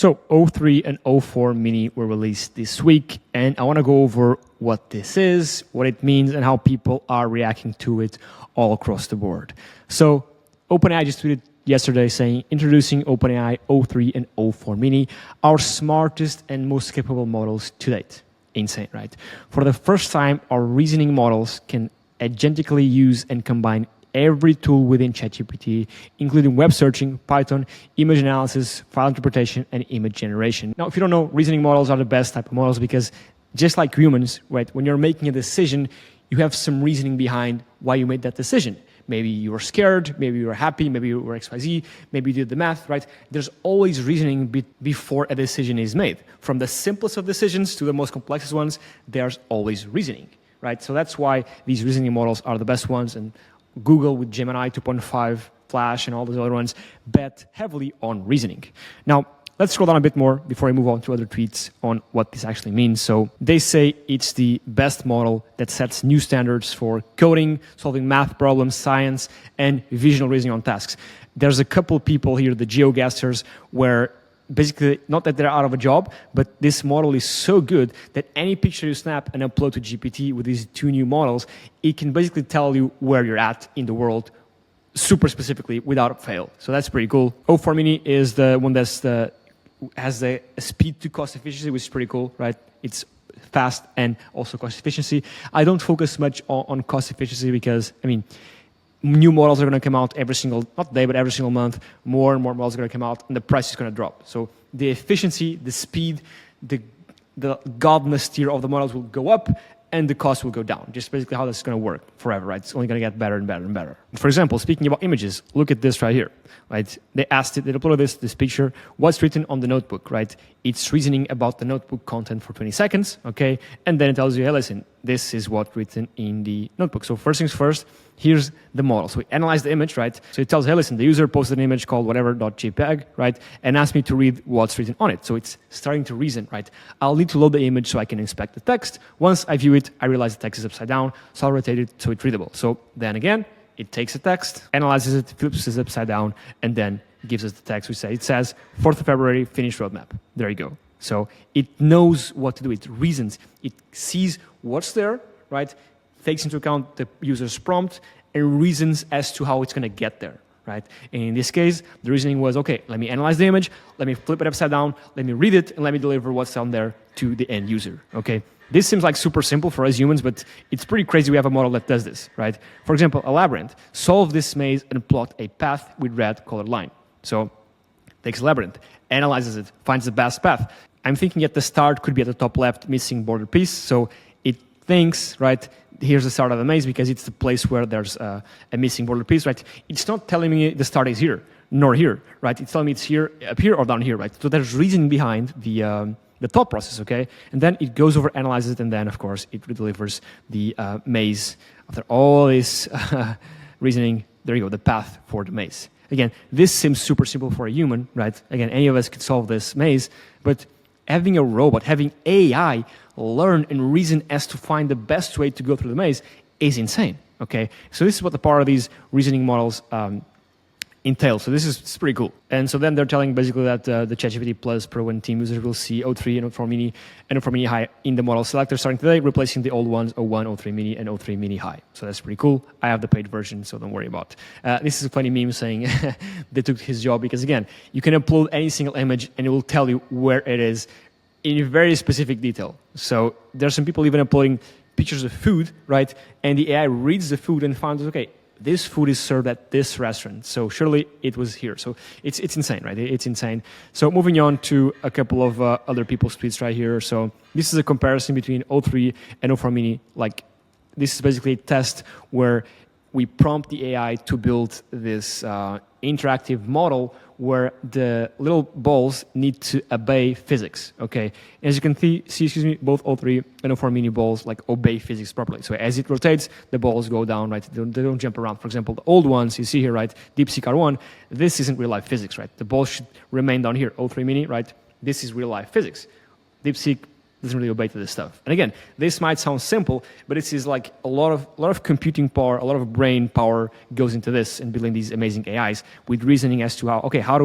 So O3 and O4-mini were released this week, and I want to go over what this is, what it means, and how people are reacting to it all across the board. So OpenAI just tweeted yesterday saying, introducing OpenAI O3 and O4-mini, our smartest and most capable models to date. Insane, right? For the first time, our reasoning models can agentically use and combine every tool within ChatGPT, including web searching, Python, image analysis, file interpretation, and image generation. Now, if you don't know, reasoning models are the best type of models because just like humans, right, when you're making a decision, you have some reasoning behind why you made that decision. Maybe you were scared, maybe you were happy, maybe you were XYZ, maybe you did the math, right? There's always reasoning before a decision is made. From the simplest of decisions to the most complex ones, there's always reasoning, right? So that's why these reasoning models are the best ones, and Google with Gemini 2.5, Flash, and all those other ones bet heavily on reasoning. Now, let's scroll down a bit more before I move on to other tweets on what this actually means. So they say it's the best model that sets new standards for coding, solving math problems, science, and visual reasoning on tasks. There's a couple people here, the geoguessers, where basically, not that they're out of a job, but this model is so good that any picture you snap and upload to GPT with these two new models, it can basically tell you where you're at in the world super specifically without fail. So that's pretty cool. O4-mini is the one that's has the speed to cost efficiency, which is pretty cool, right? It's fast and also cost efficiency. I don't focus much on cost efficiency because, I mean, new models are going to come out every single, not day, but every single month. More and more models are going to come out, and the price is going to drop. So the efficiency, the speed, the godness tier of the models will go up, and the cost will go down. Just basically how this is going to work forever, right? It's only going to get better and better and better. For example, speaking about images, look at this right here, right? They asked it, they uploaded this picture, what's written on the notebook, right? It's reasoning about the notebook content for 20 seconds, okay? And then it tells you, hey, listen, this is what's written in the notebook. So first things first, here's the model. So we analyze the image, right? So it tells, hey, listen, the user posted an image called whatever.jpg, right? And asked me to read what's written on it. So it's starting to reason, right? I'll need to load the image so I can inspect the text. Once I view it, I realize the text is upside down, so I'll rotate it so it's readable. So then again, it takes the text, analyzes it, flips it upside down, and then gives us the text. It says 4th of February, finished roadmap. There you go. So it knows what to do. It reasons. It sees what's there, right? Takes into account the user's prompt and reasons as to how it's going to get there, right? And in this case, the reasoning was, okay, let me analyze the image, let me flip it upside down, let me read it, and let me deliver what's on there to the end user, okay? This seems like super simple for us humans, but it's pretty crazy we have a model that does this, right? For example, a labyrinth. Solve this maze and plot a path with red colored line. So takes a labyrinth, analyzes it, finds the best path. I'm thinking at the start could be at the top left, missing border piece. So it thinks, right, here's the start of the maze because it's the place where there's a missing border piece, right? It's not telling me the start is here, nor here, right? It's telling me it's here, up here, or down here, right? So there's reason behind the thought process, okay? And then it goes over, analyzes it, and then, of course, it delivers the maze. After all this reasoning, there you go, the path for the maze. Again, this seems super simple for a human, right? Again, any of us could solve this maze, but having a robot, having AI learn and reason as to find the best way to go through the maze is insane, okay? So this is what the power of these reasoning models entails. So this is pretty cool. And so then they're telling basically that the ChatGPT Plus Pro and Team users will see O3 and O4-mini and O4-mini High in the model selector starting today, replacing the old ones, O1, O3-mini, and O3-mini High. So that's pretty cool. I have the paid version, so don't worry about it. This is a funny meme saying they took his job because, again, you can upload any single image and it will tell you where it is in very specific detail. So there's some people even uploading pictures of food, right? And the AI reads the food and finds, okay, this food is served at this restaurant, so surely it was here. So it's insane, right? It's insane. So moving on to a couple of other people's tweets right here. So this is a comparison between O3 and O4-mini. Like, this is basically a test where we prompt the AI to build this interactive model where the little balls need to obey physics, okay? As you can see, both O3 and O4-mini balls like obey physics properly. So as it rotates, the balls go down, right? They don't jump around. For example, the old ones you see here, right? DeepSeek R1, this isn't real life physics, right? The balls should remain down here. O3-mini, right? This is real life physics. DeepSeek doesn't really obey to this stuff. And again, this might sound simple, but it is like a lot of computing power, a lot of brain power goes into this and building these amazing AIs with reasoning as to how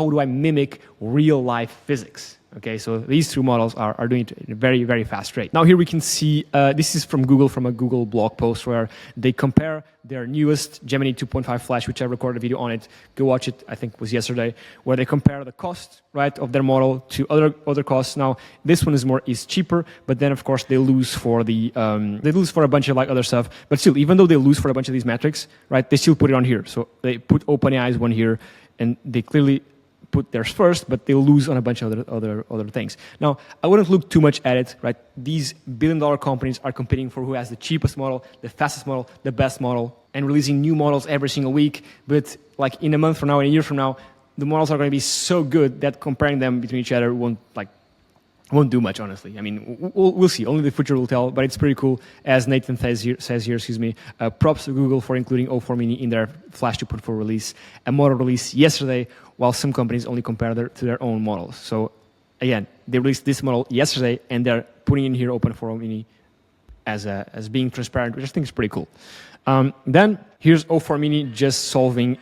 do I mimic real life physics? Okay, so these two models are doing it at a very, very fast rate. Now here we can see, this is from Google, from a Google blog post where they compare their newest Gemini 2.5 Flash, which I recorded a video on it. Go watch it, I think it was yesterday, where they compare the cost, right, of their model to other costs. Now, this one is cheaper, but then of course they lose for a bunch of like other stuff. But still, even though they lose for a bunch of these metrics, right, they still put it on here. So they put OpenAI's one here, and they clearly put theirs first, but they lose on a bunch of other things. Now, I wouldn't look too much at it, right? These billion-dollar companies are competing for who has the cheapest model, the fastest model, the best model, and releasing new models every single week. But like in a month from now, in a year from now, the models are going to be so good that comparing them between each other won't do much, honestly. I mean, we'll see. Only the future will tell, but it's pretty cool. As Nathan says here, props to Google for including o4-mini in their Flash 2.4 release, a model release yesterday, while some companies only compare to their own models. So again, they released this model yesterday, and they're putting in here o4-mini as being transparent, which I think is pretty cool. Then here's o4-mini just solving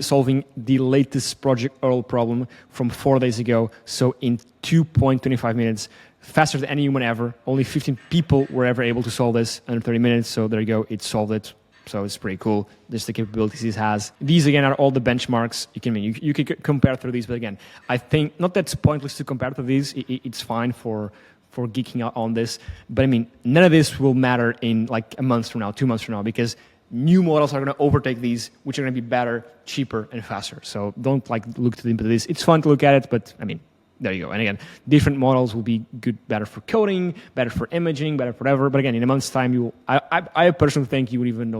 solving the latest Project Earl problem from 4 days ago. So in 2.25 minutes, faster than any human ever. Only 15 people were ever able to solve this under 30 minutes. So there you go, it solved it. So it's pretty cool. Just the capabilities it has. These again are all the benchmarks. You can compare through these, but again, I think not that it's pointless to compare to these. It's fine for geeking out on this, but I mean, none of this will matter in like a month from now, 2 months from now, because new models are going to overtake these, which are going to be better, cheaper, and faster. So don't like look too into this. It's fun to look at it, but I mean, there you go. And again, different models will be good, better for coding, better for imaging, better for whatever. But again, in a month's time, I personally think you won't even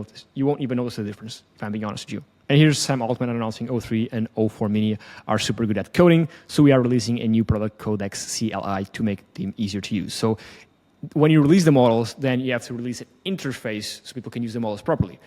notice the difference, if I'm being honest with you. And here's Sam Altman announcing O3 and O4-mini are super good at coding. So we are releasing a new product, Codex CLI, to make them easier to use. So when you release the models, then you have to release an interface so people can use the models properly.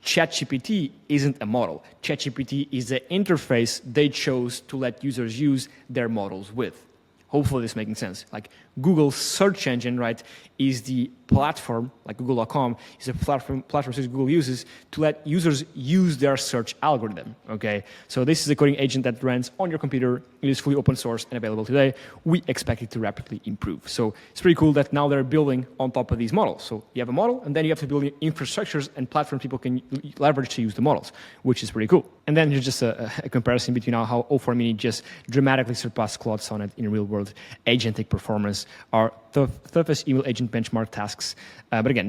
ChatGPT isn't a model. ChatGPT is the interface they chose to let users use their models with. Hopefully this is making sense. Like Google's search engine, right, is the platform, like Google.com, is a platform Google uses to let users use their search algorithm, okay? So this is a coding agent that runs on your computer. It is fully open source and available today. We expect it to rapidly improve. So it's pretty cool that now they're building on top of these models. So you have a model, and then you have to build infrastructures and platforms people can leverage to use the models, which is pretty cool. And then here's just a comparison between how o4-mini just dramatically surpassed Claude Sonnet in real-world agentic performance, our toughest email agent benchmark tasks. But again,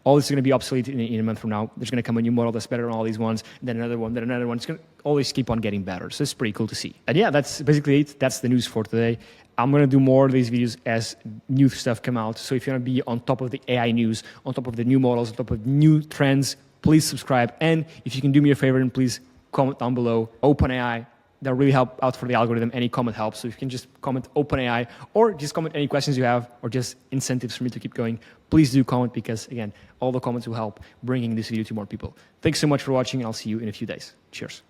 all this is going to be obsolete in a month from now. There's going to come a new model that's better than all these ones, then another one, then another one. It's going to always keep on getting better. So it's pretty cool to see. And yeah, that's basically it. That's the news for today. I'm going to do more of these videos as new stuff come out. So if you want to be on top of the AI news, on top of the new models, on top of new trends, please subscribe. And if you can do me a favor and please comment down below, OpenAI. That really help out for the algorithm. Any comment helps. So if you can just comment OpenAI or just comment any questions you have or just incentives for me to keep going, please do comment because, again, all the comments will help bringing this video to more people. Thanks so much for watching. I'll see you in a few days. Cheers.